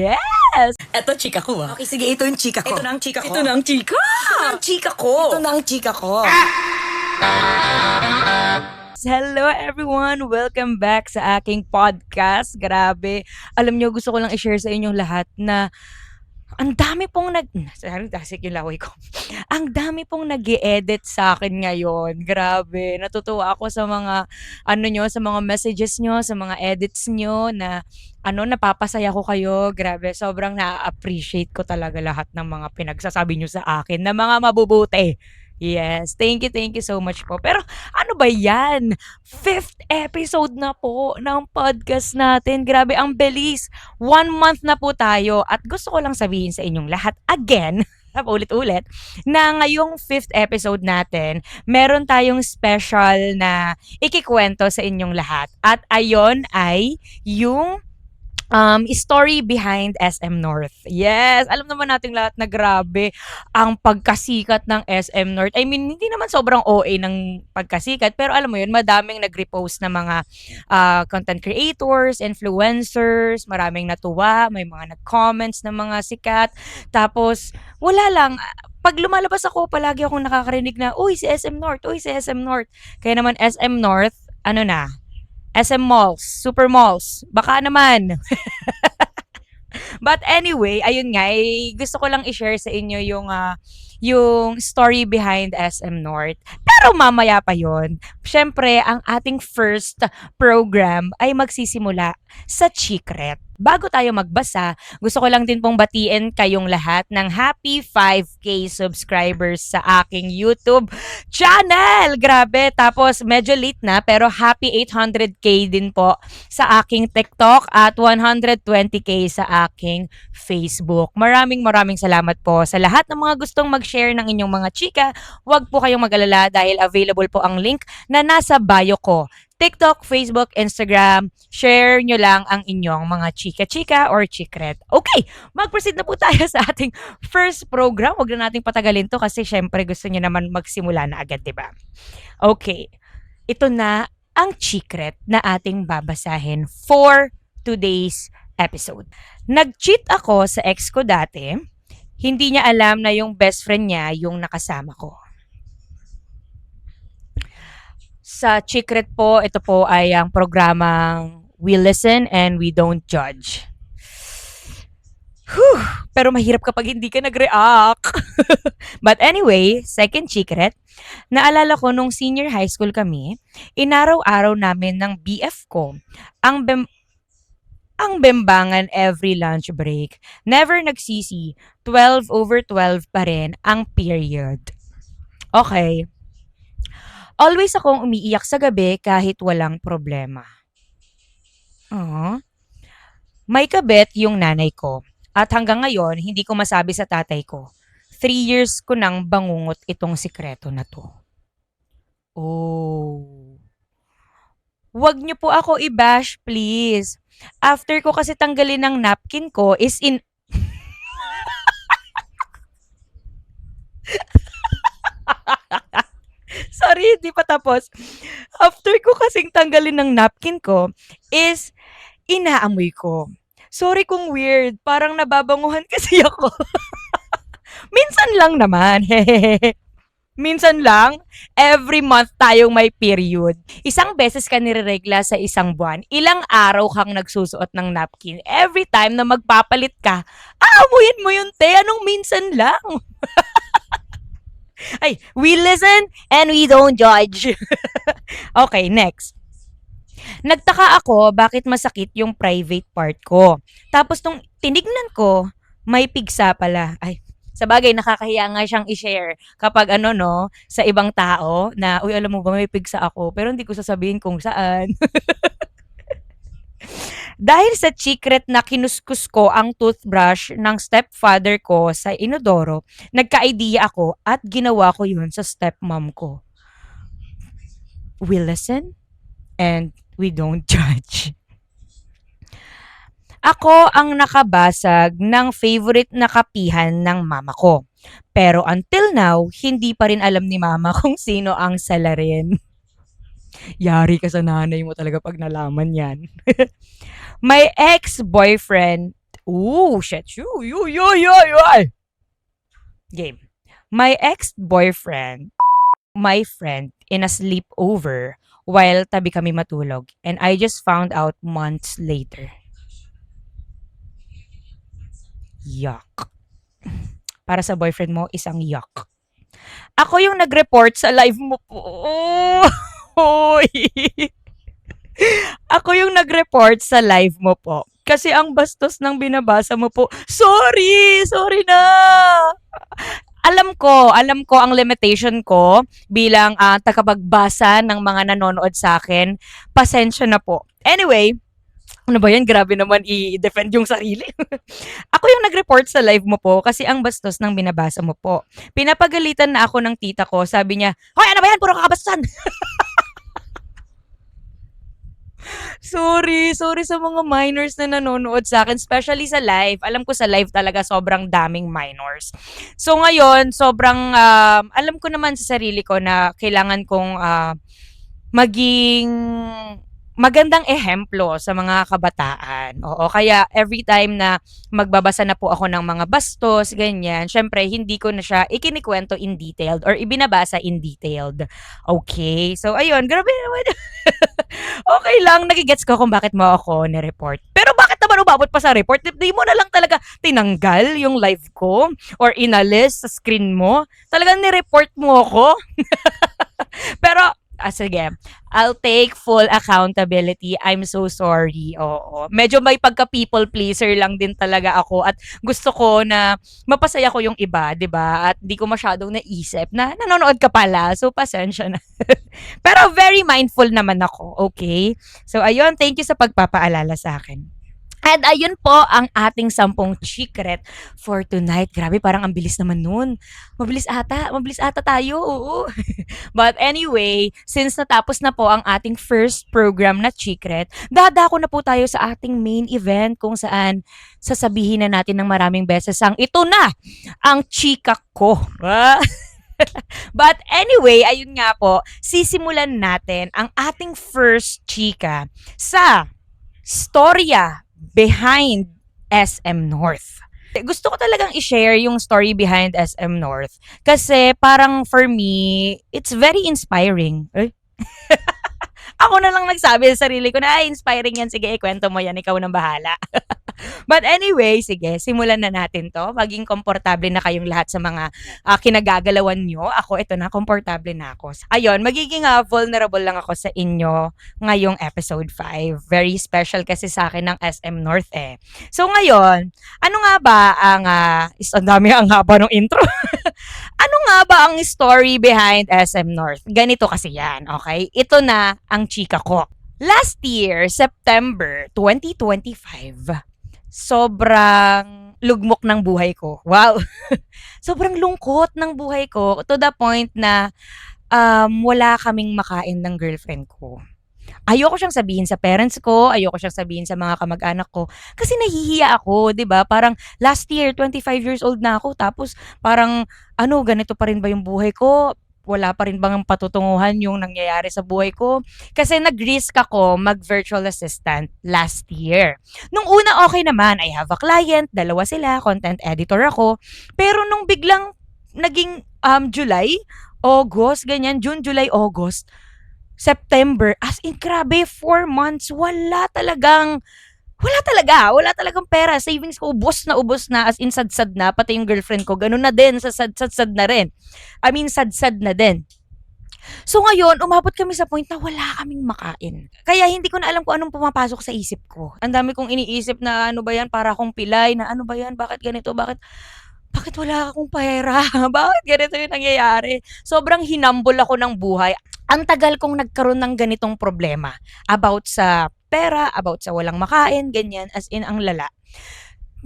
Yes! Eto, chika ko Okay, sige, ito yung chika ko. Ito na ang chika ko. Ito na ang chika! Ito na ang chika ko. Ito na ang chika ko. Hello everyone! Welcome back sa aking podcast. Grabe. Alam nyo, gusto ko lang i-share sa inyong lahat na ang dami pong tasik yung laway ko. Ang dami pong nag-e-edit sa akin ngayon. Grabe. Natutuwa ako sa mga sa mga messages nyo, sa mga edits nyo na napapasaya ko kayo. Grabe. Sobrang na-appreciate ko talaga lahat ng mga pinagsasabi nyo sa akin na mga mabubuti. Yes, thank you so much po. Pero ano ba yan? 5th episode na po ng podcast natin. Grabe, ang bilis. 1 month na po tayo. At gusto ko lang sabihin sa inyong lahat again, ulit-ulit, na ngayong 5th episode natin, meron tayong special na ikikwento sa inyong lahat. At ayon ay yung story behind SM North. Yes, alam naman nating lahat na grabe ang pagkasikat ng SM North. I mean, hindi naman sobrang OA ng pagkasikat, pero alam mo yun, madaming nag-repost na mga content creators, influencers, maraming natuwa, may mga nag-comments na mga sikat. Tapos, wala lang, pag lumalabas ako, palagi akong nakakarinig na, uy, si SM North, uy, si SM North. Kaya naman SM North, SM Malls, Super Malls, baka naman. But anyway, ayun nga, gusto ko lang i-share sa inyo yung story behind SM North. Pero mamaya pa yon. Syempre, ang ating first program ay magsisimula sa Secret. Bago tayo magbasa, gusto ko lang din pong batiin kayong lahat ng happy 5K subscribers sa aking YouTube channel. Grabe, tapos medyo late na pero happy 800K din po sa aking TikTok at 120K sa aking Facebook. Maraming salamat po sa lahat ng mga gustong mag-share ng inyong mga chika. Huwag po kayong mag-alala dahil available po ang link na nasa bio ko. TikTok, Facebook, Instagram, share nyo lang ang inyong mga chika-chika or chikret. Okay, mag-proceed na po tayo sa ating first program. Huwag na nating patagalin to kasi syempre gusto nyo naman magsimula na agad, diba? Okay, ito na ang chikret na ating babasahin for today's episode. Nag-cheat ako sa ex ko dati. Hindi niya alam na yung best friend niya yung nakasama ko. Sa Chikret po, ito po ay ang programang We Listen and We Don't Judge. Whew, pero mahirap kapag hindi ka nag-react. But anyway, second Chikret, naalala ko nung senior high school kami, inaraw-araw namin ng BF ko ang bembangan every lunch break. Never nagsisi, 12/12 pa rin ang period. Okay. Always akong umiiyak sa gabi kahit walang problema. May kabit yung nanay ko at hanggang ngayon hindi ko masabi sa tatay ko. 3 years ko nang bangungot itong sikreto na to. Oh. Wag niyo po ako i-bash, please. After ko kasi tanggalin ng napkin ko is in... Sorry, hindi pa tapos. After ko kasing tanggalin ng napkin ko, is inaamoy ko. Sorry kung weird, parang nababanguhan kasi ako. Minsan lang naman, hehehe. Minsan lang, every month tayong may period. Isang beses ka nireregla sa isang buwan, ilang araw kang nagsusuot ng napkin. Every time na magpapalit ka, aamuyin mo yun, te. Anong minsan lang? Ay, we listen and we don't judge. Okay, next. Nagtaka ako bakit masakit yung private part ko. Tapos nung tinignan ko, may pigsa pala. Ay, sa bagay, nakakahiya nga siyang i-share kapag sa ibang tao na, uy, alam mo ba, may pigsa ako, pero hindi ko sasabihin kung saan. Dahil sa secret na kinuskus ko ang toothbrush ng stepfather ko sa inodoro, nagka-idea ako at ginawa ko yun sa stepmom ko. We listen and we don't judge. Ako ang nakabasag ng favorite na kapihan ng mama ko. Pero until now, hindi pa rin alam ni mama kung sino ang salarin. Yari ka sa nanay mo talaga pag nalaman yan. My ex-boyfriend Ooh, shit. Game. My ex-boyfriend, my friend in a sleepover while tabi kami matulog. And I just found out months later. Yuck. Para sa boyfriend mo, isang yuck. Ako yung nag-report sa live mo po. Hoy. Ako yung nag-report sa live mo po. Kasi ang bastos ng binabasa mo po. Sorry na. Alam ko ang limitation ko bilang tagapagbasa ng mga nanonood sa akin. Pasensya na po. Anyway, ano ba yan? Grabe naman i-defend yung sarili. Ako yung nag-report sa live mo po kasi ang bastos ng binabasa mo po. Pinapagalitan na ako ng tita ko. Sabi niya, hoy, ano ba yan? Puro kakabastusan. Sorry sa mga minors na nanonood sa akin, especially sa live. Alam ko sa live talaga sobrang daming minors. So ngayon, sobrang alam ko naman sa sarili ko na kailangan kong maging magandang ehemplo sa mga kabataan. Oo, kaya every time na magbabasa na po ako ng mga bastos, ganyan, syempre hindi ko na siya ikinikwento in detailed or ibinabasa in detailed. Okay, so ayun, grabe naman. Okay lang, nagigets ko kung bakit mo ako ni-report. Pero bakit naman umabot pa sa report? Di mo na lang talaga tinanggal yung live ko or inalis sa screen mo. Talagang ni-report mo ako. Pero, sige, I'll take full accountability. I'm so sorry. Oo. Medyo may pagka-people pleaser lang din talaga ako at gusto ko na mapasaya ko yung iba, 'di ba? At di ko masyadong naisip na nanonood ka pala. So, pasensya na. Pero very mindful naman ako, okay? So, ayun, thank you sa pagpapaalala sa akin. And ayun po ang ating 10 secret for tonight. Grabe, parang ang bilis naman nun. Mabilis ata tayo, oo. But anyway, since natapos na po ang ating first program na secret, dadako na po tayo sa ating main event kung saan sasabihin na natin ng maraming beses ang ito na, ang chika ko. But anyway, ayun nga po, sisimulan natin ang ating first chika sa storya behind SM North. Gusto ko talagang i-share yung story behind SM North kasi parang for me, it's very inspiring. Ako na lang nagsabi sa sarili ko na, inspiring yan. Sige, ikwento mo yan. Ikaw nang bahala. But anyway, sige, simulan na natin to. Maging komportable na kayong lahat sa mga kinagagalawan nyo. Ako, ito na, komportable na ako. Ayun, magiging vulnerable lang ako sa inyo ngayong episode 5. Very special kasi sa akin ng SM North eh. So ngayon, ano nga ba ang, ang dami ang haba ng intro. Ano nga ba ang story behind SM North? Ganito kasi yan, okay? Ito na ang chika ko. Last year, September 2025, sobrang lugmok ng buhay ko. Wow! Sobrang lungkot ng buhay ko to the point na wala kaming makain ng girlfriend ko. Ayoko siyang sabihin sa parents ko, ayoko siyang sabihin sa mga kamag-anak ko kasi nahihiya ako, 'di ba? Parang last year 25 years old na ako tapos parang ganito pa rin ba yung buhay ko? Wala pa rin bang patutunguhan yung nangyayari sa buhay ko? Kasi nag-risk ako mag-virtual assistant last year. Nung una okay naman, I have a client, 2 sila, content editor ako. Pero nung biglang naging July, August, ganyan, June, July, August, September, as in grabe, 4 months, wala talagang pera. Savings ko, ubos na, as in sad-sad na, pati yung girlfriend ko, ganun na din, sad-sad na rin. I mean, sad-sad na din. So ngayon, umabot kami sa point na wala kaming makain. Kaya hindi ko na alam kung anong pumapasok sa isip ko. Ang dami kong iniisip na ano ba yan, para akong pilay, na ano ba yan, bakit ganito, bakit wala akong pera? Bakit ganito yung nangyayari? Sobrang hinambol ako ng buhay. Ang tagal kong nagkaroon ng ganitong problema about sa pera, about sa walang makain, ganyan, as in ang lala.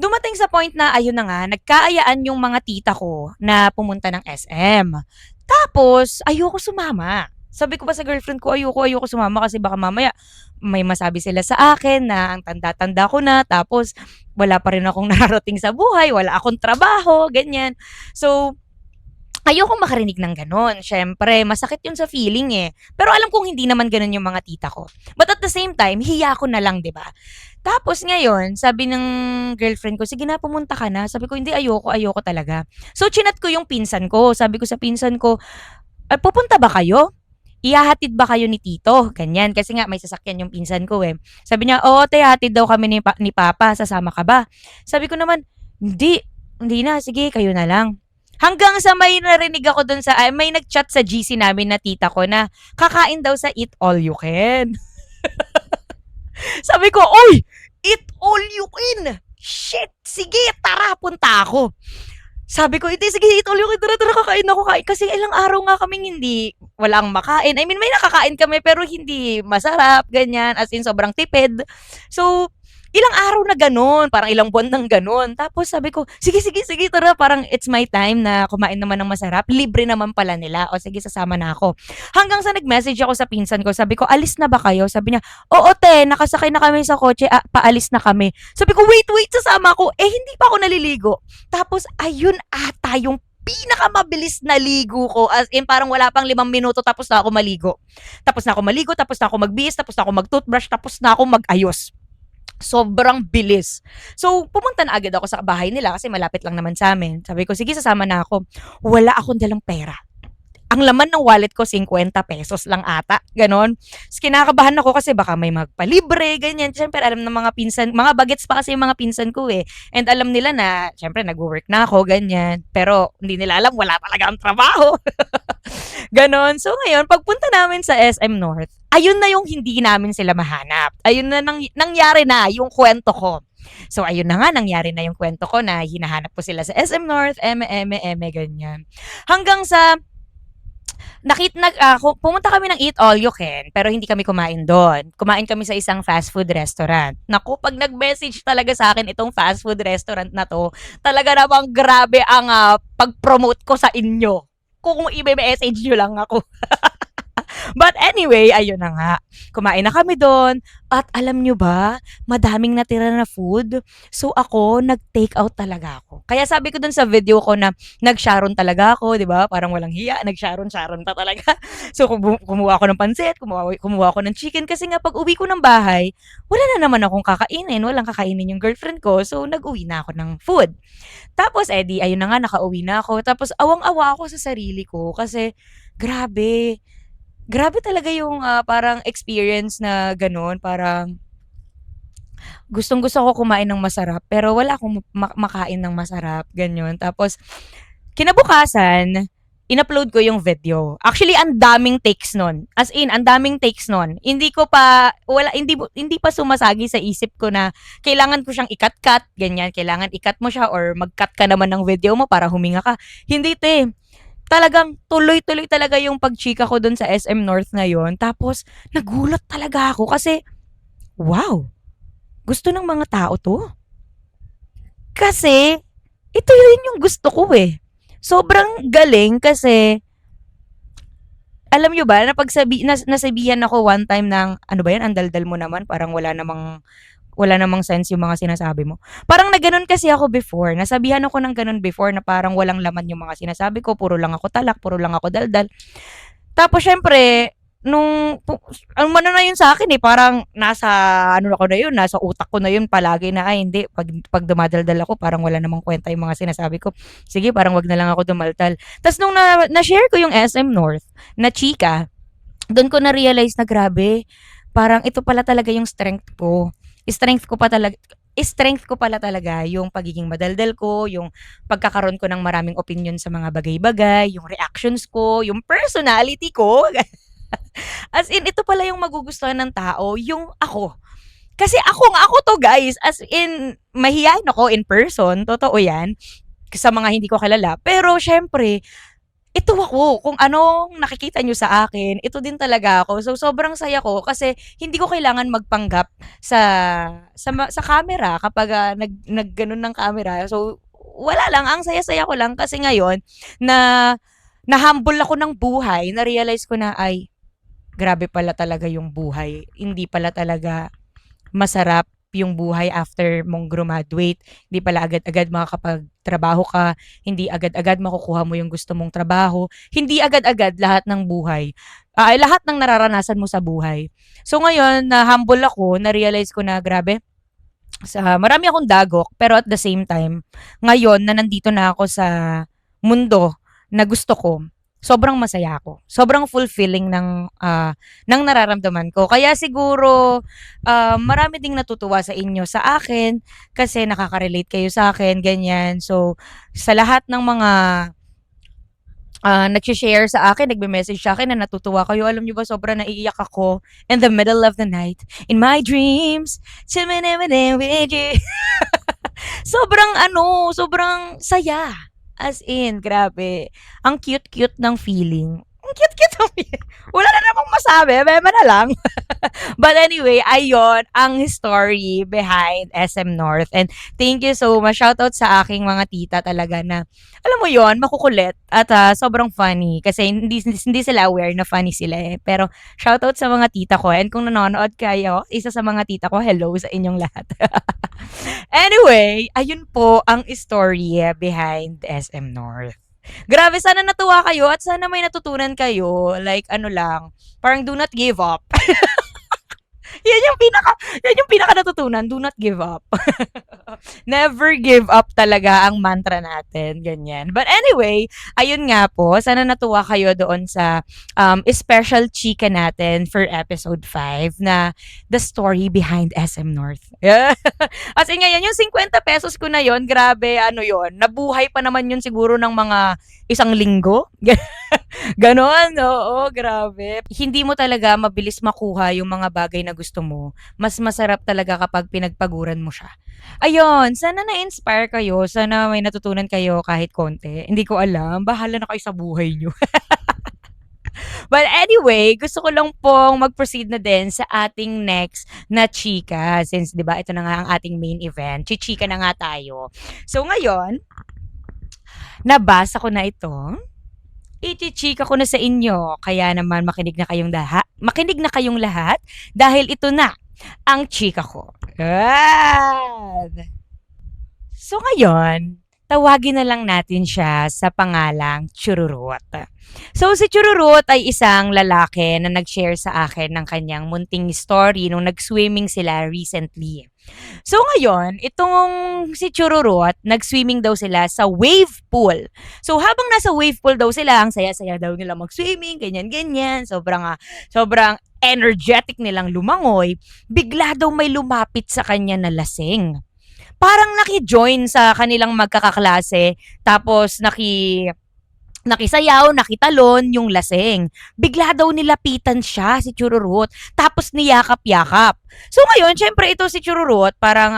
Dumating sa point na, ayun na nga, nagkaayaan yung mga tita ko na pumunta ng SM. Tapos, ayoko sumama. Sabi ko pa sa girlfriend ko, ayoko sumama kasi baka mamaya may masabi sila sa akin na ang tanda-tanda ko na, tapos wala pa rin akong nararating sa buhay, wala akong trabaho, ganyan. So, ayokong makarinig ng gano'n. Siyempre, masakit yun sa feeling eh. Pero alam kong hindi naman gano'n yung mga tita ko. But at the same time, hiya ko na lang, 'di ba? Tapos ngayon, sabi ng girlfriend ko, "Sige na, pumunta ka na." Sabi ko, "Hindi, ayoko talaga." So, chinat ko yung pinsan ko. Sabi ko sa pinsan ko, pupunta ba kayo? Ihahatid ba kayo ni tito?" Ganyan. Kasi nga, may sasakyan yung pinsan ko eh. Sabi niya, "Oo, te, hatid daw kami ni Papa. Sasama ka ba?" Sabi ko naman, "Hindi. Hindi na. Sige, kayo na lang." Hanggang sa may narinig ako dun may nag-chat sa GC namin na tita ko na kakain daw sa Eat All You Can. Sabi ko, "Oy! Eat all you can! Shit! Sige, tara, punta ako." Sabi ko, "Hindi, sige, eat all you can. Tara, tara, kakain ako, kain." Kasi ilang araw nga kaming walang makain. I mean, may nakakain kami pero hindi masarap, ganyan. As in, sobrang tipid. So, ilang araw na ganun, parang ilang buwan ng ganun. Tapos sabi ko, "Sige, sige, sige, tara, parang it's my time na kumain naman ng masarap. Libre naman pala nila. O sige, sasama na ako." Hanggang sa nag-message ako sa pinsan ko, sabi ko, "Alis na ba kayo?" Sabi niya, "Oo, te, nakasakay na kami sa kotse, paalis na kami." Sabi ko, "Wait, wait, sasama ako." Eh, hindi pa ako naliligo. Tapos, ayun ata yung pinakamabilis na ligo ko. As in, parang wala pang 5 minuto, tapos na ako maligo. Tapos na ako maligo, tapos na ako magbihis, tapos na ako mag-toothbrush, tapos na ako mag-ayos. Sobrang bilis. So, pumunta na agad ako sa bahay nila kasi malapit lang naman sa amin. Sabi ko, "Sige, sasama na ako." Wala akong dalang pera. Ang laman ng wallet ko, ₱50 lang ata, gano'n. Ta's kinakabahan ako kasi baka may magpalibre, ganyan. Siyempre alam ng mga bagets pa kasi yung mga pinsan ko eh. And alam nila na siyempre nagwo-work na ako, ganyan. Pero hindi nila alam wala talaga akong trabaho. Gano'n. So ngayon, pagpunta namin sa SM North, ayun na yung hindi namin sila mahanap. Ayun na nangyari na yung kwento ko. So ayun na nga, nangyari na yung kwento ko na hinahanap ko sila sa SM North, eme, ganyan. Hanggang sa pumunta kami ng Eat All You Can, pero hindi kami kumain doon. Kumain kami sa isang fast food restaurant. Naku, pag nag-message talaga sa akin itong fast food restaurant na 'to, talaga namang grabe ang, pag-promote ko sa inyo. Kung ibe-message niyo lang ako. But anyway, ayun na nga. Kumain na kami doon at alam nyo ba, madaming natira na food. So ako, nag-take out talaga ako. Kaya sabi ko doon sa video ko na nag-sharon talaga ako, 'di ba? Parang walang hiya, nag-sharon-sharon pa talaga. So kumuha ako ng pansit, kumuha ako ng chicken kasi nga pag uwi ko ng bahay, wala na naman akong kakainin, walang kakainin yung girlfriend ko. So nag-uwi na ako ng food. Tapos edi ayun na nga, nakauwi na ako. Tapos awang-awa ako sa sarili ko kasi grabe. Grabe talaga yung, parang experience na gano'n, parang gustong-gusto ko kumain ng masarap pero wala akong makain ng masarap, gano'n. Tapos kinabukasan, in-upload ko yung video. Actually, ang daming takes nun. As in, ang daming takes nun. Hindi pa sumasagi sa isip ko na kailangan ko siyang i-cut-cut, ganyan. Kailangan i-cut mo siya or mag-cut ka naman ng video mo para huminga ka. Hindi 'te. Talagang tuloy-tuloy talaga yung pagchika ko dun sa SM North na yun. Tapos, nagulat talaga ako kasi, wow, gusto ng mga tao to. Kasi, ito yun yung gusto ko eh. Sobrang galing kasi, alam nyo ba, nasabihan ako one time ng, "Ano ba yan, ang daldal mo naman, parang wala namang sense yung mga sinasabi mo." Parang na gano'n kasi ako before. Nasabihan ako ng gano'n before na parang walang laman yung mga sinasabi ko, puro lang ako talak, puro lang ako daldal. Tapos siyempre, ano na yun sa akin eh, parang nasa ano ako na yun, nasa utak ko na yun palagi na, "Ay hindi, pag dumadaldal ako parang wala namang kwenta yung mga sinasabi ko. Sige, parang wag na lang ako dumaldal." Ta's nung na-share ko yung SM North na chika, dun ko na-realize na grabe, parang ito pala talaga yung strength ko. Strength ko pala talaga yung pagiging madaldal ko, yung pagkakaroon ko ng maraming opinion sa mga bagay-bagay, yung reactions ko, yung personality ko. As in, ito pala yung magugustuhan ng tao, yung ako. Kasi ako to guys, as in, mahihain ako in person, totoo yan, sa mga hindi ko kilala. Pero syempre, ito ako, kung anong nakikita niyo sa akin, ito din talaga ako. So, sobrang saya ko kasi hindi ko kailangan magpanggap sa sa camera kapag, nag-gano'n ng camera. So, wala lang, ang saya-saya ko lang kasi ngayon na na-humble ako ng buhay, na-realize ko na, ay, grabe pala talaga yung buhay. Hindi pala talaga masarap yung buhay after mong graduate. Hindi pala agad-agad makakapagtrabaho ka, hindi agad-agad makukuha mo yung gusto mong trabaho, hindi agad-agad lahat ng buhay, lahat ng nararanasan mo sa buhay. So ngayon, na-humble ako, na-realize ko na grabe, marami akong dagok, pero at the same time, ngayon na nandito na ako sa mundo na gusto ko, sobrang masaya ako. Sobrang fulfilling ng nararamdaman ko. Kaya siguro, marami ding natutuwa sa inyo, sa akin, kasi nakaka-relate kayo sa akin, ganyan. So, sa lahat ng mga nagshi-share sa akin, nagme-message sa akin na natutuwa kayo. Alam niyo ba, sobrang naiiyak ako in the middle of the night, in my dreams, with you. Sobrang saya. As in, grabe. Ang cute-cute ng feeling. Ang cute-cute ng feeling. Wala na namang masabi, bema na lang. But anyway, ayun ang story behind SM North. And thank you so much. Shoutout sa aking mga tita talaga na, alam mo yon, makukulit at sobrang funny. Kasi hindi sila aware na funny sila eh. Pero shoutout sa mga tita ko. And kung nanonood kayo, isa sa mga tita ko, hello sa inyong lahat. Anyway, ayun po ang story behind SM North. Grabe, sana natuwa kayo at sana may natutunan kayo. Like, ano lang, parang do not give up. Yan yung pinaka natutunan, do not give up. Never give up talaga ang mantra natin, ganyan. But anyway, ayun nga po, sana natuwa kayo doon sa special chika natin for episode 5 na the story behind SM North. As in ngayon, yung 50 pesos ko na yon, grabe, ano yon, nabuhay pa naman yun siguro ng mga isang linggo. Ganon, oo, grabe. Hindi mo talaga mabilis makuha yung mga bagay na gusto mo. Mas masarap talaga kapag pinagpaguran mo siya. Ayun, sana na-inspire kayo, sana may natutunan kayo kahit konti. Hindi ko alam, bahala na kayo sa buhay nyo. But anyway, gusto ko lang pong mag-proceed na din sa ating next na chika. Since, di ba, ito na nga ang ating main event. Chichika na nga tayo. So ngayon, nabasa ko na ito. Ichichika ko na sa inyo. Kaya naman makinig na kayong lahat dahil ito na ang chika ko. So ngayon, tawagin na lang natin siya sa pangalang Chururut. So si Chururut ay isang lalaki na nag-share sa akin ng kanyang munting story nung nag-swimming sila recently. So ngayon, itong si Chururut, nag-swimming daw sila sa wave pool. So habang nasa wave pool daw sila, ang saya-saya daw nila mag-swimming, ganyan-ganyan. Sobrang energetic nilang lumangoy. Bigla daw may lumapit sa kanya na lasing. Parang naki-join sa kanilang magkakaklase, tapos nakisayaw, nakitalon yung lasing. Bigla daw nilapitan siya, si Chururut, tapos niyakap-yakap. So ngayon, syempre ito si Chururut, parang,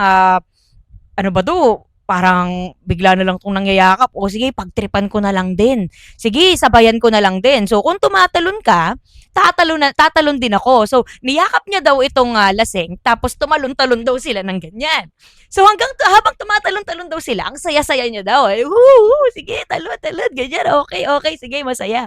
ano ba do? Parang bigla na lang itong nangyayakap. O sige, pagtripan ko na lang din. Sige, sabayan ko na lang din. So kung tumatalon ka, tatalon din ako. So niyakap niya daw itong lasing, tapos tumalon-talon daw sila ng ganyan. So habang tumatalon-talon daw sila, ang saya-saya niya daw. Sige, talon, ganyan. Okay, sige, masaya.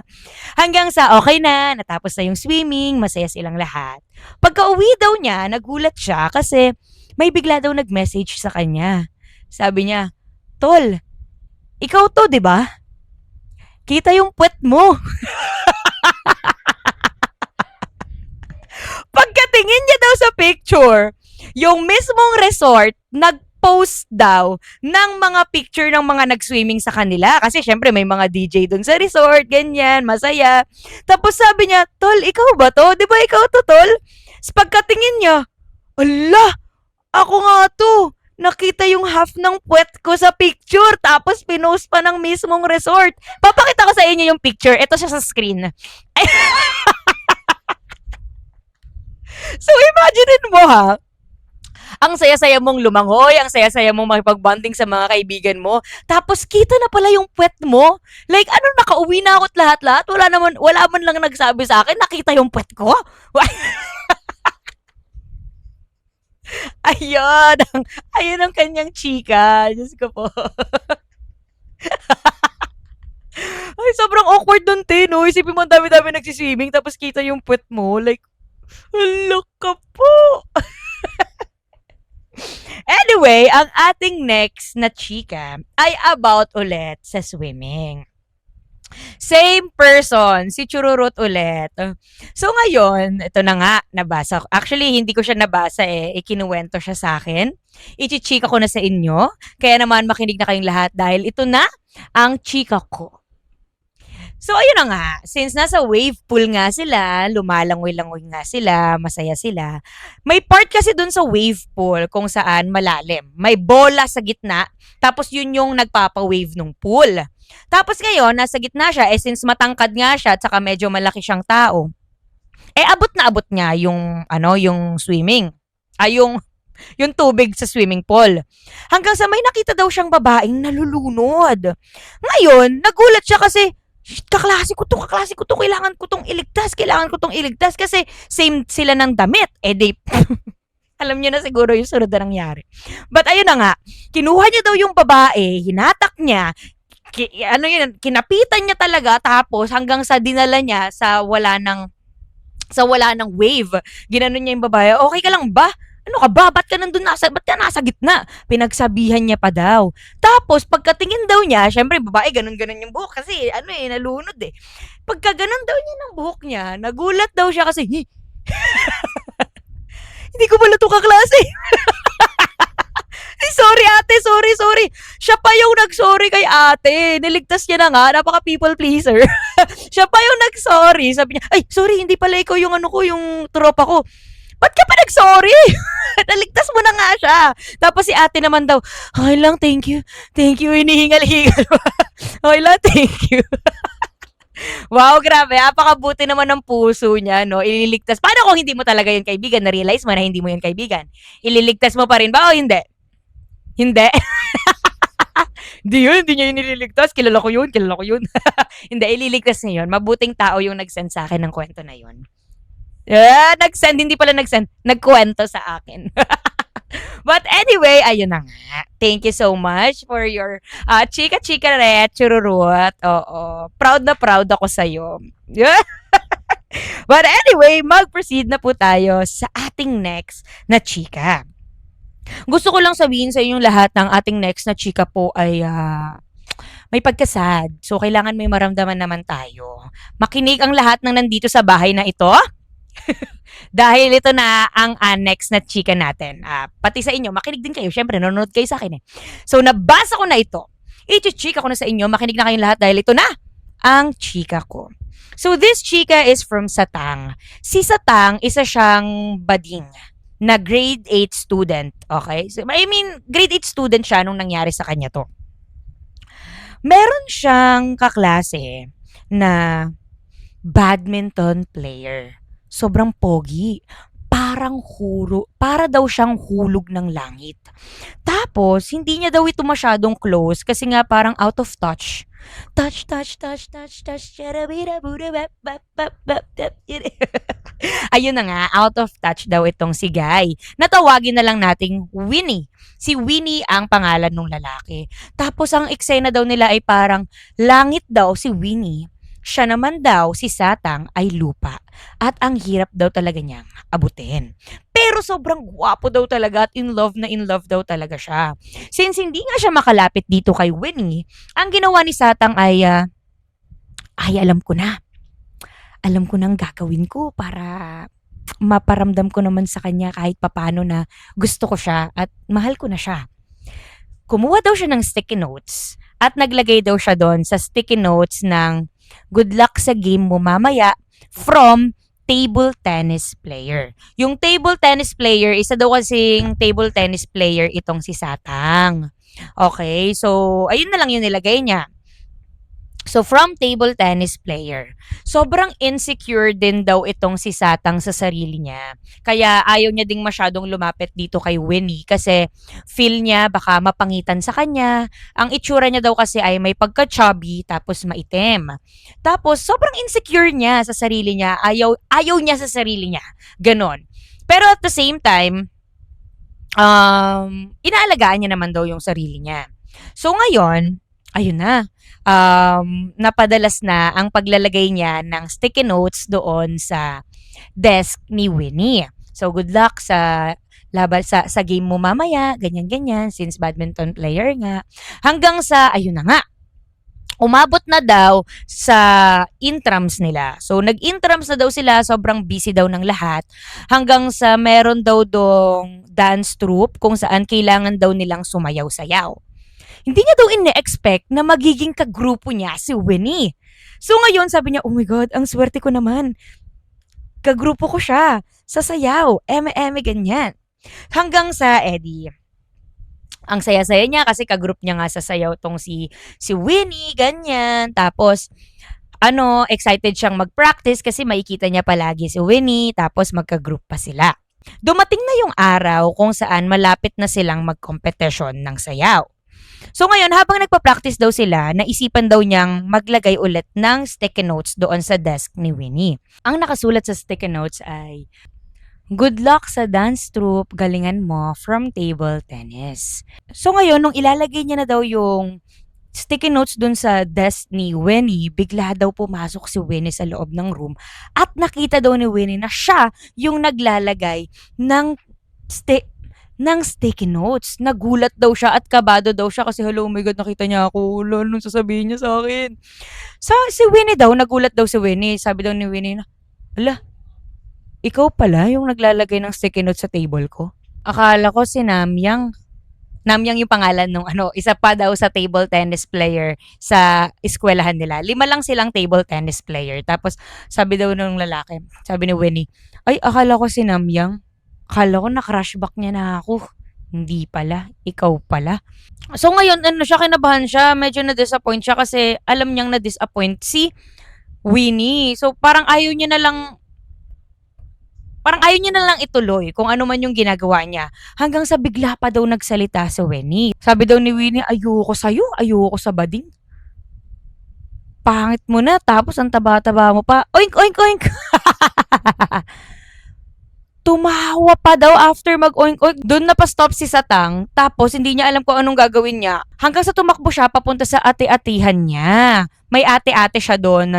Hanggang sa okay na, natapos na yung swimming, masaya silang lahat. Pagka-uwi daw niya, nagulat siya kasi may bigla daw nag-message sa kanya. Sabi niya, "Tol, ikaw to, 'di ba? Kita yung puwet mo." Pagkatingin niya daw sa picture, yung mismong resort nag-post daw ng mga picture ng mga nag-swimming sa kanila. Kasi syempre may mga DJ dun sa resort, ganyan, masaya. Tapos sabi niya, "Tol, ikaw ba to? 'Di ba ikaw to, Tol?" Pagkatingin niya, "Ala, ako nga to. Nakita yung half ng puwet ko sa picture, tapos pinost pa ng mismong resort." Papakita ko sa inyo yung picture. Ito siya sa screen. So, imaginein mo ha, ang saya-saya mong lumangoy, ang saya-saya mong makipag-bonding sa mga kaibigan mo, tapos kita na pala yung puwet mo. Like, ano, nakauwi na ako't lahat-lahat, wala man lang nagsabi sa akin, nakita yung puwet ko. Ayun ang kanyang chika. Diyos ko po. Ay, sobrang awkward nun, te, no? Isipin mo, ang dami-dami nagsiswimming, tapos kita yung puwet mo. Like, hala ka po. anyway, ang ating next na chika ay about ulit sa swimming. Same person, si Chururut ulit. So ngayon, ito na nga, nabasa ko. Actually, hindi ko siya nabasa ikinuwento siya sa akin. Ichichika ko na sa inyo. Kaya naman makinig na kayong lahat dahil ito na ang chika ko. So ayun na nga, since nasa wave pool nga sila, lumalangoy-langoy nga sila, masaya sila. May part kasi dun sa wave pool kung saan malalim. May bola sa gitna, tapos yun yung nagpapa-wave nung pool. Tapos ngayon, nasa gitna siya, since matangkad nga siya, at saka medyo malaki siyang tao, abot na abot niya yung, yung swimming. Yung tubig sa swimming pool. Hanggang sa may nakita daw siyang babaeng nalulunod. Ngayon, nagulat siya kasi, kaklase ko to, kailangan ko tong iligtas kasi same sila ng damit. Alam niyo na siguro yung sunod na nangyari. But ayun na nga, kinuha niya daw yung babae, hinatak niya, kinapitan niya talaga, tapos hanggang sa dinala niya sa wala ng wave. Ginanon niya yung babae, okay ka lang ba? Ano ka ba? Ba't ka nasa gitna? Pinagsabihan niya pa daw. Tapos, pagkatingin daw niya, syempre, babae, ganun-ganun yung buhok kasi, nalunod eh. Pagka ganun daw niya ng buhok niya, nagulat daw siya kasi, hindi ko pala ito kaklase. Sorry ate, sorry. Siya pa yung nag-sorry kay ate. Niligtas niya na nga, napaka people pleaser. Siya pa yung nag-sorry. Sabi niya, ay, sorry, hindi pala ikaw yung yung tropa ko. Ba't ka pa nag-sorry? Naligtas mo na nga siya. Tapos si ate naman daw, okay lang, thank you. Hinihingal-hingal. Okay lang, thank you. Wow, grabe. Apakabuti naman ng puso niya, no? Ililigtas. Paano kung hindi mo talaga yun kaibigan? Na-realize mo na hindi mo yun kaibigan? Ililigtas mo pa rin ba o hindi? Hindi. Hindi niya yun nililigtas. Kilala ko yun. Hindi, ililigtas niya yun. Mabuting tao yung nag-send sa akin ng kwento na yun. Nag-send, hindi pala nag-send. Nagkwento sa akin. But anyway, ayun na nga. Thank you so much for your chika-chika ret, chururut. Oo. Proud na proud ako sa'yo. But anyway, mag-proceed na po tayo sa ating next na chika. Gusto ko lang sabihin sa inyong lahat ng ating next na chika po ay may pagkasad. So, kailangan may maramdaman naman tayo. Makinig ang lahat ng nandito sa bahay na ito. Dahil ito na ang next na chika natin. Pati sa inyo, makinig din kayo. Siyempre, nanonood kayo sa akin eh. So, nabasa ko na ito. I-chika ko na sa inyo. Makinig na kayong lahat dahil ito na ang chika ko. So, this chika is from Satang. Si Satang, isa siyang bading na grade 8 student. Okay? So, grade 8 student siya nung nangyari sa kanya to. Meron siyang kaklase na badminton player. Sobrang pogi. Para daw siyang hulog ng langit. Tapos, hindi niya daw ito masyadong close kasi nga parang out of touch. Touch. Ayun na nga, out of touch daw itong si Guy. Natawagin na lang nating Winnie. Si Winnie ang pangalan ng lalaki. Tapos ang eksena daw nila ay parang langit daw si Winnie. Siya naman daw, si Satang, ay lupa. At ang hirap daw talaga niyang abutin. Pero sobrang gwapo daw talaga at in love daw talaga siya. Since hindi nga siya makalapit dito kay Winnie, ang ginawa ni Satang ay alam ko na. Alam ko nang gagawin ko para maparamdam ko naman sa kanya kahit papano na gusto ko siya at mahal ko na siya. Kumuha daw siya ng sticky notes at naglagay daw siya doon sa sticky notes ng good luck sa game mo mamaya from table tennis player. Yung table tennis player, isa daw kasing table tennis player itong si Satang. Okay, so ayun na lang yung nilagay niya. So, from table tennis player. Sobrang insecure din daw itong si Satang sa sarili niya. Kaya ayaw niya ding masyadong lumapit dito kay Winnie kasi feel niya baka mapangitan sa kanya. Ang itsura niya daw kasi ay may pagka-chubby tapos maitim. Tapos, sobrang insecure niya sa sarili niya. Ayaw niya sa sarili niya. Ganon. Pero at the same time, inaalagaan niya naman daw yung sarili niya. So, ngayon, ayun na. Napadalas na ang paglalagay niya ng sticky notes doon sa desk ni Winnie. So, good luck sa laban sa game mo mamaya, ganyan-ganyan, since badminton player nga. Hanggang sa, ayun na nga, umabot na daw sa intrams nila. So, nag-intrams na daw sila, sobrang busy daw ng lahat. Hanggang sa meron daw dong dance troupe kung saan kailangan daw nilang sumayaw-sayaw. Hindi niya daw ine-expect na magiging kagrupo niya si Winnie. So, ngayon sabi niya, oh my God, ang swerte ko naman. Kagrupo ko siya sa sayaw, eme-eme ganyan. Hanggang sa Eddie, ang saya-saya niya kasi kagroup niya nga sa sayaw tong si Winnie, ganyan. Tapos, excited siyang mag-practice kasi makikita niya palagi si Winnie, tapos magka-group pa sila. Dumating na yung araw kung saan malapit na silang mag-competition ng sayaw. So ngayon, habang nagpa-practice daw sila, naisipan daw niyang maglagay ulit ng sticky notes doon sa desk ni Winnie. Ang nakasulat sa sticky notes ay, "Good luck sa dance troupe, galingan mo from table tennis." So ngayon, nung ilalagay niya na daw yung sticky notes dun sa desk ni Winnie, bigla daw pumasok si Winnie sa loob ng room at nakita daw ni Winnie na siya yung naglalagay ng sticky notes. Nagulat daw siya at kabado daw siya kasi, hello, oh my God, nakita niya ako. Wala, anong sasabihin niya sa akin? So, si Winnie daw, nagulat daw si Winnie. Sabi daw ni Winnie na, ala, ikaw pala yung naglalagay ng sticky notes sa table ko? Akala ko si Namyang. Namyang yung pangalan nung isa pa daw sa table tennis player sa eskwelahan nila. 5 lang silang table tennis player. Tapos sabi daw nung lalaki, sabi ni Winnie, ay akala ko si Namyang. Akala ko na-crush back niya na ako. Hindi pala, ikaw pala. So ngayon, kinabahan siya, medyo na-disappoint siya kasi alam niyang na-disappoint si Winnie. So parang ayaw niya na lang ituloy kung ano man yung ginagawa niya. Hanggang sa bigla pa daw nagsalita si Winnie. Sabi daw ni Winnie, ayoko sa'yo, ayoko sa bading. Pangit mo na, tapos ang taba-taba mo pa. Oink, oink, oink. Tumawa pa daw after mag-oink, oink. Doon na pa-stop si Satang, tapos hindi niya alam kung anong gagawin niya. Hanggang sa tumakbo siya papunta sa ate-atihan niya. May ate-ate siya doon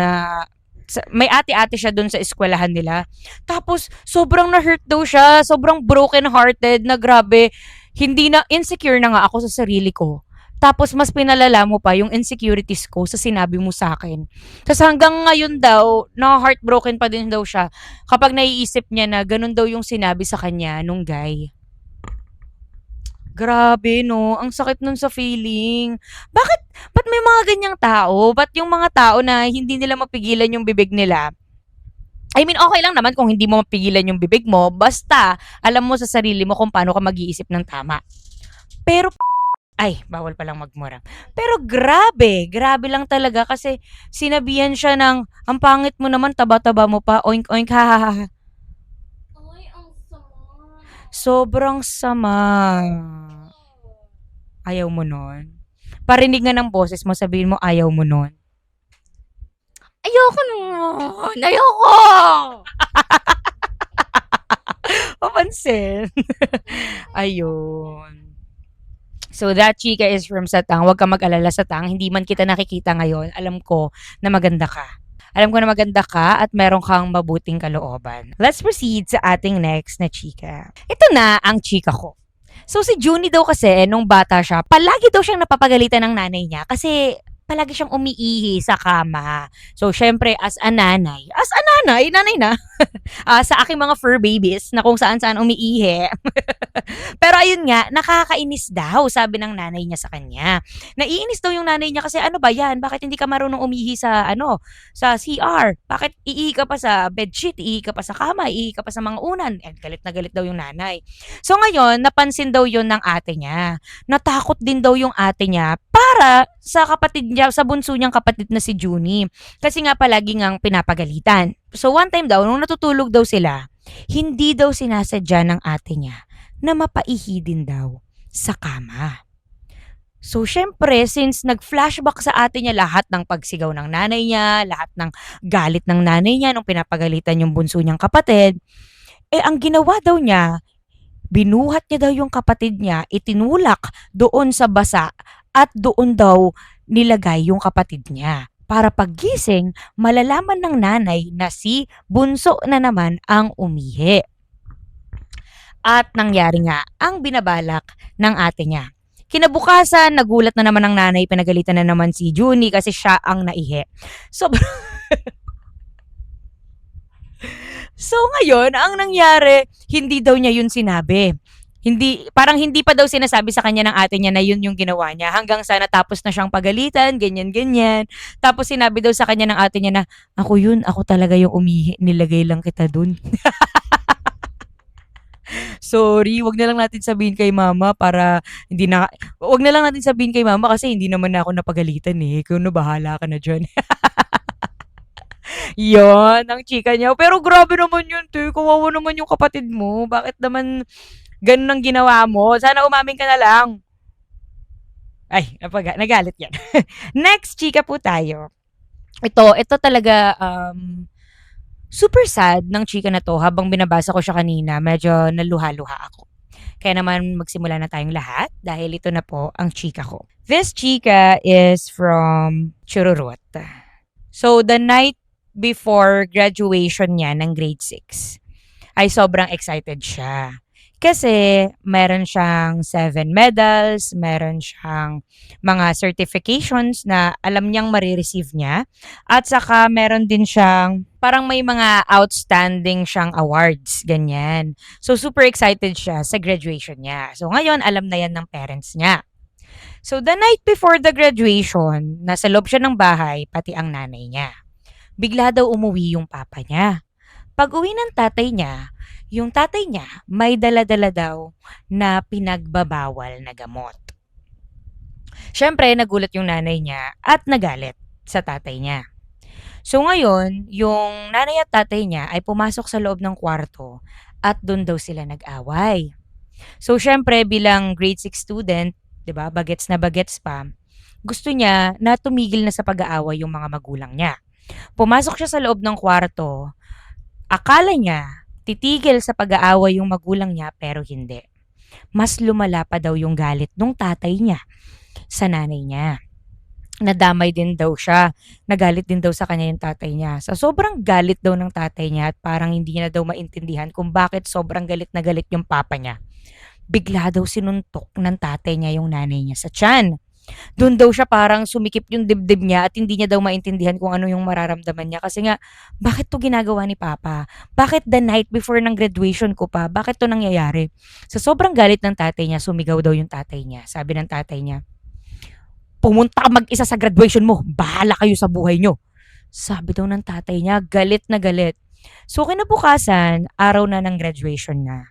sa eskwelahan nila. Tapos, sobrang na-hurt daw siya. Sobrang broken-hearted na grabe. Hindi na, insecure na nga ako sa sarili ko. Tapos, mas pinalala mo pa yung insecurities ko sa sinabi mo sa akin. Kasi hanggang ngayon daw, na-heartbroken pa din daw siya kapag naiisip niya na ganun daw yung sinabi sa kanya nung guy. Grabe, no? Ang sakit nun sa feeling. Ba't may mga ganyang tao? Ba't yung mga tao na hindi nila mapigilan yung bibig nila? I mean, okay lang naman kung hindi mo mapigilan yung bibig mo, basta alam mo sa sarili mo kung paano ka mag-iisip ng tama. Pero, ay, bawal palang magmura. Pero grabe lang talaga kasi sinabihan siya ng, ang pangit mo naman, taba-taba mo pa, oink oink, ha ha ha. Ay, ang sama. Sobrang sama. Ayaw mo nun? Parinig nga ng boses mo, sabihin mo ayaw mo nun. Ayoko naman. Ayoko! Papansin. Ayun. So that chika is from Satang. Huwag ka mag-alala, Satang. Hindi man kita nakikita ngayon. Alam ko na maganda ka. Alam ko na maganda ka at meron kang mabuting kalooban. Let's proceed sa ating next na chika. Ito na ang chika ko. So si Junie daw kasi, nung bata siya, palagi daw siyang napapagalitan ng nanay niya kasi palagi siyang umiihi sa kama. So, syempre, as a nanay, nanay na, sa aking mga fur babies na kung saan-saan umiihi. Pero ayun nga, nakakainis daw, sabi ng nanay niya sa kanya. Naiinis daw yung nanay niya kasi ano ba yan? Bakit hindi ka marunong umihi sa sa CR? Bakit iihi ka pa sa bedsheet? Iihi ka pa sa kama? Iihi ka pa sa mga unan? Galit na galit daw yung nanay. So ngayon, napansin daw yun ng ate niya. Natakot din daw yung ate niya para sa kapatid niya, sa bunso niyang kapatid na si Junie. Kasi nga palagi ngang pinapagalitan. So one time daw, nung natutulog daw sila, hindi daw sinasadya ng ate niya na mapaihi din daw sa kama. So, syempre, since nag-flashback sa ate niya lahat ng pagsigaw ng nanay niya, lahat ng galit ng nanay niya nung pinapagalitan yung bunso niyang kapatid, ang ginawa daw niya, binuhat niya daw yung kapatid niya, itinulak doon sa basa at doon daw nilagay yung kapatid niya. Para paggising, malalaman ng nanay na si bunso na naman ang umihi. At nangyari nga ang binabalak ng ate niya. Kinabukasan, nagulat na naman ang nanay, pinagalitan na naman si Junie kasi siya ang naihi. So, so ngayon, ang nangyari, hindi daw niya yun sinabi. Parang hindi pa daw sinasabi sa kanya ng ate niya na yun yung ginawa niya. Hanggang sa natapos na siyang pagalitan, ganyan-ganyan. Tapos sinabi daw sa kanya ng ate niya na, ako yun, ako talaga yung umihi, nilagay lang kita dun. Sorry, wag na lang natin sabihin kay mama para hindi na, wag na lang natin sabihin kay mama kasi hindi naman na ako napagalitan eh. Ikaw na bahala ka na dyan. Yon, ang chika niya. Pero grabe naman yun, te. Kawawa naman yung kapatid mo. Bakit naman ganun ang ginawa mo? Sana umamin ka na lang. Ay, nagalit yan. Next, chika po tayo. Ito talaga, super sad ng chika na to. Habang binabasa ko siya kanina, medyo naluha-luha ako. Kaya naman magsimula na tayong lahat dahil ito na po ang chika ko. This chika is from Chururut. So, the night before graduation niya ng grade 6, ay sobrang excited siya. Kasi meron siyang 7 medals, meron siyang mga certifications na alam niyang marireceive niya. At saka meron din siyang parang may mga outstanding siyang awards, ganyan. So super excited siya sa graduation niya. So ngayon alam na yan ng parents niya. So the night before the graduation, nasa loob siya ng bahay, pati ang nanay niya. Bigla daw umuwi yung papa niya. Pag-uwi ng tatay niya, yung tatay niya may dala-dala daw na pinagbabawal na gamot. Siyempre, nagulat yung nanay niya at nagalit sa tatay niya. So ngayon, yung nanay at tatay niya ay pumasok sa loob ng kwarto at doon daw sila nag-away. So siyempre, bilang grade 6 student, 'di ba, bagets na bagets pa, gusto niya na tumigil na sa pag-aaway yung mga magulang niya. Pumasok siya sa loob ng kwarto. Akala niya, titigil sa pag-aaway yung magulang niya pero hindi. Mas lumala pa daw yung galit nung tatay niya sa nanay niya. Nadamay din daw siya. Nagalit din daw sa kanya yung tatay niya. Sa sobrang galit daw ng tatay niya at parang hindi niya daw maintindihan kung bakit sobrang galit na galit yung papa niya. Bigla daw sinuntok ng tatay niya yung nanay niya sa tiyan. Doon daw siya parang sumikip yung dibdib niya at hindi niya daw maintindihan kung ano yung mararamdaman niya. Kasi nga, bakit to ginagawa ni Papa? Bakit the night before ng graduation ko pa? Bakit to nangyayari? Sa sobrang galit ng tatay niya, sumigaw daw yung tatay niya. Sabi ng tatay niya, pumunta ka mag-isa sa graduation mo. Bahala kayo sa buhay nyo. Sabi daw ng tatay niya, galit na galit. So kinabukasan, araw na ng graduation niya.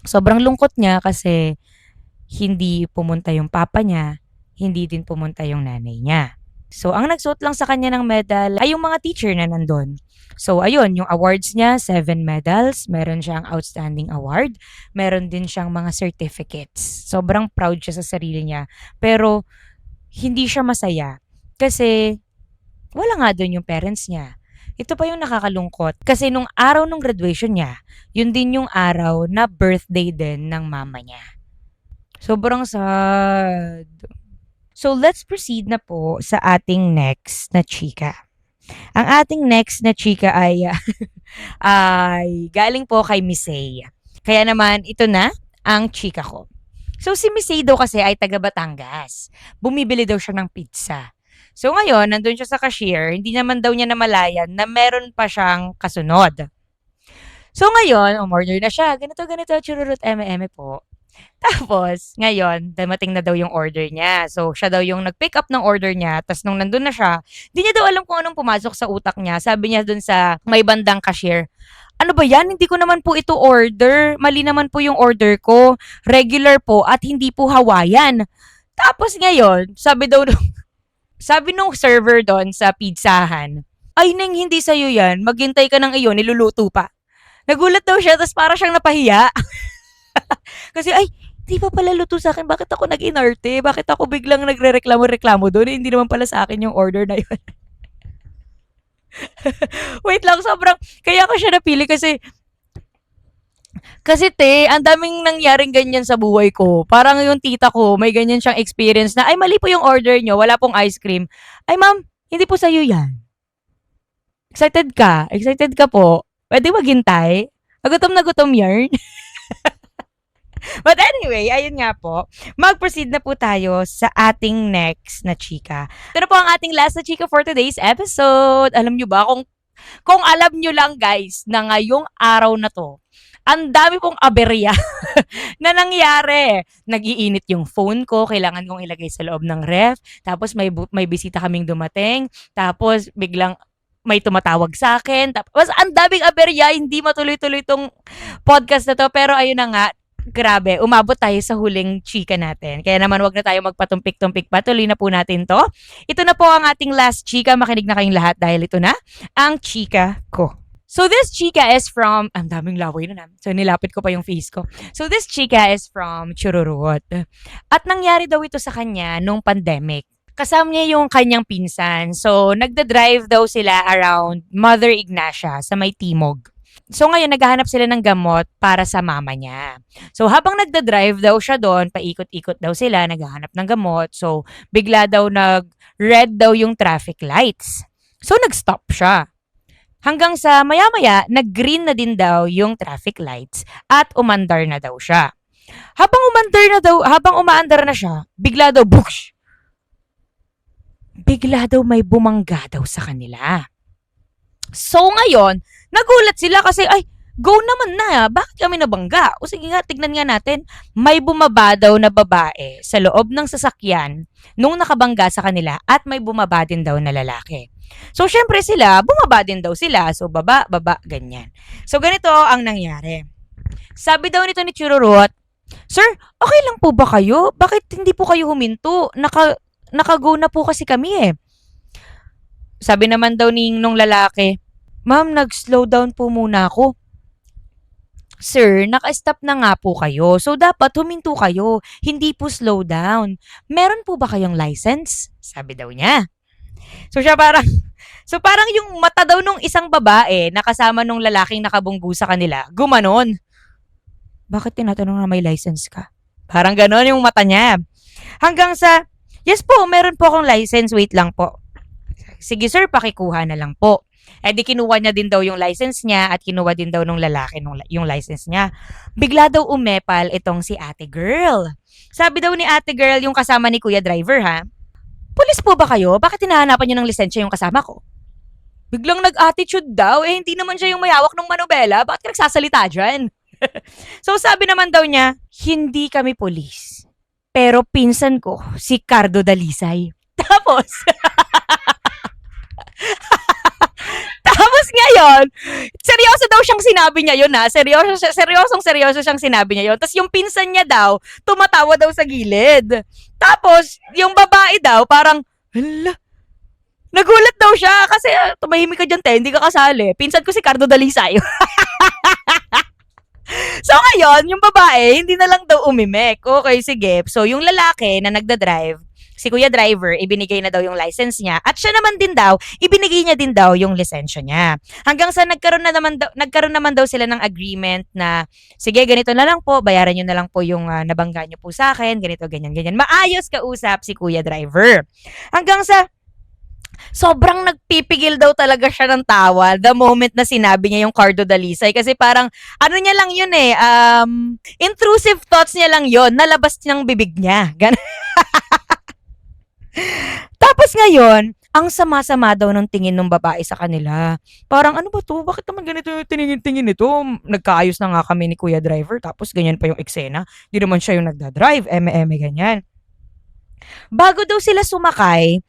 Sobrang lungkot niya kasi hindi pumunta yung papa niya, hindi din pumunta yung nanay niya. So, ang nagsuot lang sa kanya ng medal ay yung mga teacher na nandun. So, ayun, yung awards niya, 7 medals, meron siyang outstanding award, meron din siyang mga certificates. Sobrang proud siya sa sarili niya. Pero, hindi siya masaya kasi wala nga doon yung parents niya. Ito pa yung nakakalungkot kasi nung araw ng graduation niya, yun din yung araw na birthday din ng mama niya. Sobrang sad. So, let's proceed na po sa ating next na chika. Ang ating next na chika ay, ay galing po kay Miss A. Kaya naman, ito na ang chika ko. So, si Miss A daw kasi ay taga Batangas. Bumibili daw siya ng pizza. So, ngayon, nandun siya sa cashier, hindi naman daw niya namalayan na meron pa siyang kasunod. So, ngayon, umorder na siya. Ganito, chururut, eme po. Tapos, ngayon, dumating na daw yung order niya. So, siya daw yung nag-pick up ng order niya. Tapos, nung nandun na siya, di niya daw alam kung anong pumasok sa utak niya. Sabi niya dun sa may bandang cashier, ano ba yan? Hindi ko naman po ito order. Mali naman po yung order ko. Regular po at hindi po Hawaiian. Tapos, ngayon, sabi nung server doon sa pizzahan, ay, Neng, hindi sa'yo yan. Maghintay ka ng iyon, niluluto pa. Nagulat daw siya, tapos para siyang napahiya. Kasi, ay, di pa pala luto sa akin. Bakit ako nag-inarte? Bakit ako biglang nagre-reklamo doon? Hindi naman pala sa akin yung order na yun. Wait lang, sobrang, kaya ko siya napili kasi ang daming nangyaring ganyan sa buhay ko. Parang yung tita ko, may ganyan siyang experience na, ay, mali po yung order nyo, wala pong ice cream. Ay, ma'am, hindi po sa'yo yan. Excited ka po. Pwede maghintay. Nagutom na gutom yarn. But anyway, ayun nga po, mag-proceed na po tayo sa ating next na chika. Ito na po ang ating last na chika for today's episode. Alam nyo ba, kung alam nyo lang guys, na ngayong araw na to, ang dami pong aberya na nangyari. Nag-iinit yung phone ko, kailangan kong ilagay sa loob ng ref, tapos may bisita kaming dumating, tapos biglang may tumatawag sa akin. Tapos ang daming aberya, hindi matuloy-tuloy tong podcast na to, pero ayun na nga, grabe, umabot tayo sa huling chika natin. Kaya naman wag na tayo magpatumpik-tumpik pa. Tuloy na po natin to. Ito na po ang ating last chika. Makinig na kayong lahat dahil ito na ang chika ko. So this chika is from, ang daming laway na So nilapit ko pa yung face ko. So this chika is from Chururut. At nangyari daw ito sa kanya nung pandemic. Kasama niya yung kanyang pinsan. So nagda-drive daw sila around Mother Ignacia sa may Timog. So ngayon, naghahanap sila ng gamot para sa mama niya. So habang nagda-drive daw siya doon, paikot-ikot daw sila, naghahanap ng gamot. So bigla daw nag-red daw yung traffic lights. So nag-stop siya. Hanggang sa maya-maya, nag-green na din daw yung traffic lights at umandar na daw siya. Habang umaandar na siya, bigla daw, boosh! Bigla daw may bumangga daw sa kanila. So ngayon, nagulat sila kasi, ay, go naman na, bakit kami nabangga? O sige nga, tignan nga natin. May bumaba daw na babae sa loob ng sasakyan nung nakabangga sa kanila at may bumaba din daw na lalaki. So syempre sila, bumaba din daw sila. So baba, ganyan. So ganito ang nangyari. Sabi daw nito ni Chururut, Sir, okay lang po ba kayo? Bakit hindi po kayo huminto? Naka-go na po kasi kami eh. Sabi naman daw nung lalaki, Ma'am, nag-slow down po muna ako. Sir, naka-stop na nga po kayo. So, dapat huminto kayo. Hindi po slow down. Meron po ba kayong license? Sabi daw niya. So, parang yung mata daw nung isang babae na kasama nung lalaking nakabunggu sa kanila, gumanon. Bakit tinatanong na may license ka? Parang ganon yung mata niya. Hanggang sa, yes po, meron po akong license. Wait lang po. Sige sir, pakikuha na lang po. Eh di kinuha niya din daw yung license niya at kinuha din daw nung lalaki yung license niya. Bigla daw umepal itong si ate girl. Sabi daw ni ate girl, yung kasama ni kuya driver ha, Pulis po ba kayo? Bakit hinahanapan niyo ng lisensya yung kasama ko? Biglang nag-attitude daw, eh hindi naman siya yung mayawak ng manobela, bakit ka nagsasalita dyan? So sabi naman daw niya, hindi kami pulis. Pero pinsan ko, si Cardo Dalisay. Tapos ngayon, seryoso daw siyang sinabi niya yun ha. Seryoso siyang sinabi niya yun. Tapos yung pinsan niya daw, tumatawa daw sa gilid. Tapos, yung babae daw, parang, hala, nagulat daw siya kasi tumahimik ka dyan, te, hindi ka kasali. Pinsan ko si Cardo Dalisay. So ngayon, yung babae, hindi na lang daw umimik. Okay, sige. So yung lalaki na nagda-drive, si kuya driver, ibinigay na daw yung license niya at siya naman din daw, ibinigay niya din daw yung lisensya niya. Hanggang sa nagkaroon naman daw sila ng agreement na, sige, ganito na lang po, bayaran niyo na lang po yung nabangga niyo po sa akin, ganito, ganyan. Maayos kausap si kuya driver. Hanggang sa, sobrang nagpipigil daw talaga siya ng tawa the moment na sinabi niya yung Cardo Dalisay kasi parang ano niya lang yun eh, intrusive thoughts niya lang yun, nalabas ng bibig niya. Tapos ngayon, ang sama-sama daw ng tingin ng babae sa kanila. Parang ano ba to? Bakit naman ganito yung tingin nito? Nagkaayos na nga kami ni kuya driver tapos ganyan pa yung eksena. Di naman siya yung nagda-drive, ganyan. Bago daw sila sumakay,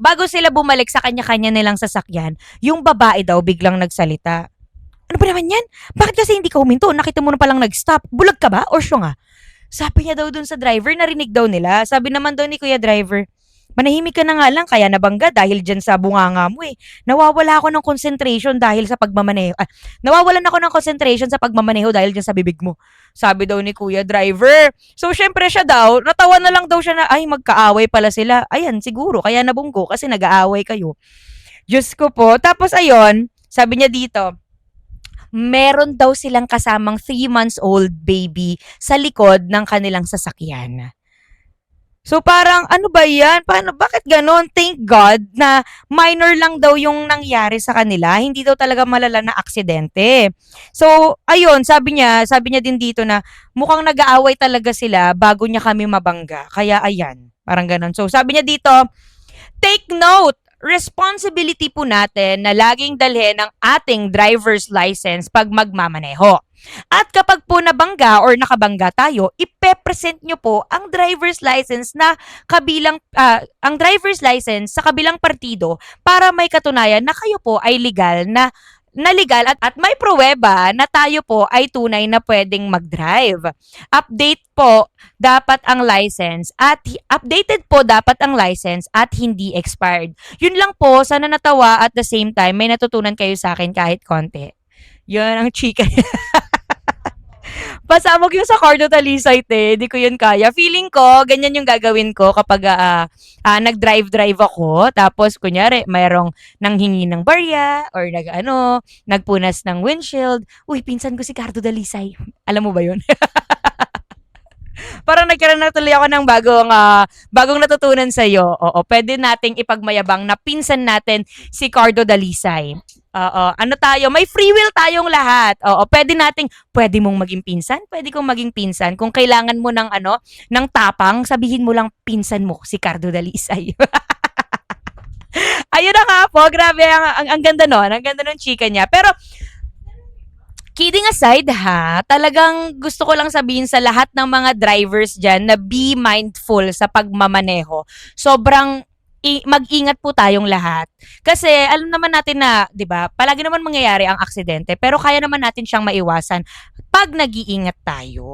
bago sila bumalik sa kanya-kanya nilang sasakyan, yung babae daw biglang nagsalita. Ano ba naman yan? Bakit kasi hindi ka huminto? Nakita mo na palang nag-stop. Bulag ka ba? Or siya nga? Sabi niya daw dun sa driver, narinig daw nila. Sabi naman daw ni kuya driver, manahimik ka na nga lang, kaya nabangga dahil dyan sa bunganga mo eh. Nawawalan ako ng concentration dahil sa pagmamaneho dahil dyan sa bibig mo. Sabi daw ni kuya driver. So, syempre siya daw, natawa na lang daw siya na, ay, magkaaway pala sila. Ayan, siguro, kaya nabunggo kasi nag-aaway kayo. Diyos ko po. Tapos, ayun, sabi niya dito, meron daw silang kasamang 3 months old baby sa likod ng kanilang sasakyan. So parang ano ba 'yan? Paano bakit gano'n? Thank God na minor lang daw yung nangyari sa kanila, hindi daw talaga malala na aksidente. So ayun, sabi niya din dito na mukhang nag-aaway talaga sila bago niya kami mabangga. Kaya ayan, parang gano'n. So sabi niya dito, take note, responsibility po natin na laging dalhin ang ating driver's license pag magmamaneho. At kapag po nabangga or nakabangga tayo, ipe-present nyo po ang driver's license na ang driver's license sa kabilang partido para may katunayan na kayo po ay legal na legal at may pruweba na tayo po ay tunay na pwedeng mag-drive. Update po dapat ang license at updated po dapat ang license at hindi expired. Yun lang po, sana natawa at the same time may natutunan kayo sa akin kahit konti. Yun ang chika. Pasabog yung sa Cardo Talisay, te. Di ko yun kaya. Feeling ko, ganyan yung gagawin ko kapag nag-drive ako. Tapos, kunyari, mayroong nanghingi ng barya or nagpunas ng windshield. Uy, pinsan ko si Cardo Talisay. Alam mo ba yun? Parang nagkaroon na tuloy ako ng bagong natutunan sa'yo. Oo, pwede nating ipagmayabang na pinsan natin si Cardo Dalisay. Oo, may free will tayong lahat. Oo, pwede mong maging pinsan, pwede kong maging pinsan. Kung kailangan mo ng tapang, sabihin mo lang pinsan mo si Cardo Dalisay. Ayun na nga po, grabe, ang ganda nun. Ang ganda ng chika niya. Pero, kidding aside talagang gusto ko lang sabihin sa lahat ng mga drivers dyan na be mindful sa pagmamaneho. Sobrang mag-ingat po tayong lahat. Kasi alam naman natin na, 'di ba, palagi naman mangyayari ang aksidente, pero kaya naman natin siyang maiwasan pag nag-iingat tayo.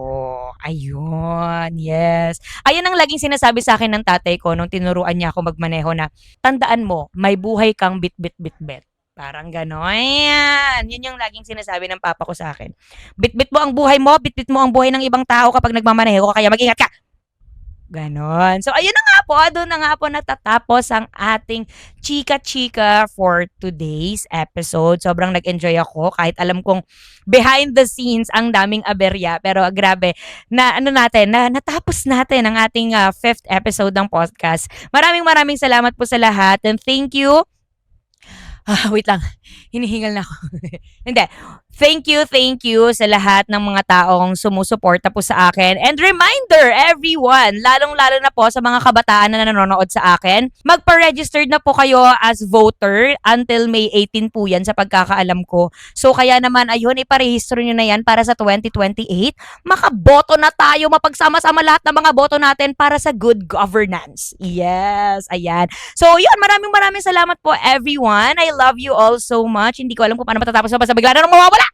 Ayun, yes. Ayun ang laging sinasabi sa akin ng tatay ko nung tinuruan niya ako magmaneho na, tandaan mo, may buhay kang bit-bit-bit-bit. Parang gano'n. Ayan. Yun yung laging sinasabi ng papa ko sa akin. Bit-bit mo ang buhay mo, bit-bit mo ang buhay ng ibang tao kapag nagmamaneho ka, kaya mag-ingat ka. Ganon. So, ayun na nga po. Doon na nga po natatapos ang ating chika-chika for today's episode. Sobrang nag-enjoy ako kahit alam kong behind the scenes ang daming aberya. Pero grabe, na natapos natin ang ating 5th episode ng podcast. Maraming salamat po sa lahat and thank you. Wait lang. Hinihingal na ako. Hindi. Thank you sa lahat ng mga taong sumusuporta po sa akin. And reminder, everyone, lalong-lalo na po sa mga kabataan na nanonood sa akin, magpa-registered na po kayo as voter until May 18 po yan sa pagkakaalam ko. So kaya naman, ayun, iparehistro nyo na yan para sa 2028. Makaboto na tayo, mapagsama-sama lahat ng mga boto natin para sa good governance. Yes, ayan. So yun, maraming salamat po everyone. I love you all so much. Hindi ko alam kung paano matatapos na basta bigla na nang mawawala.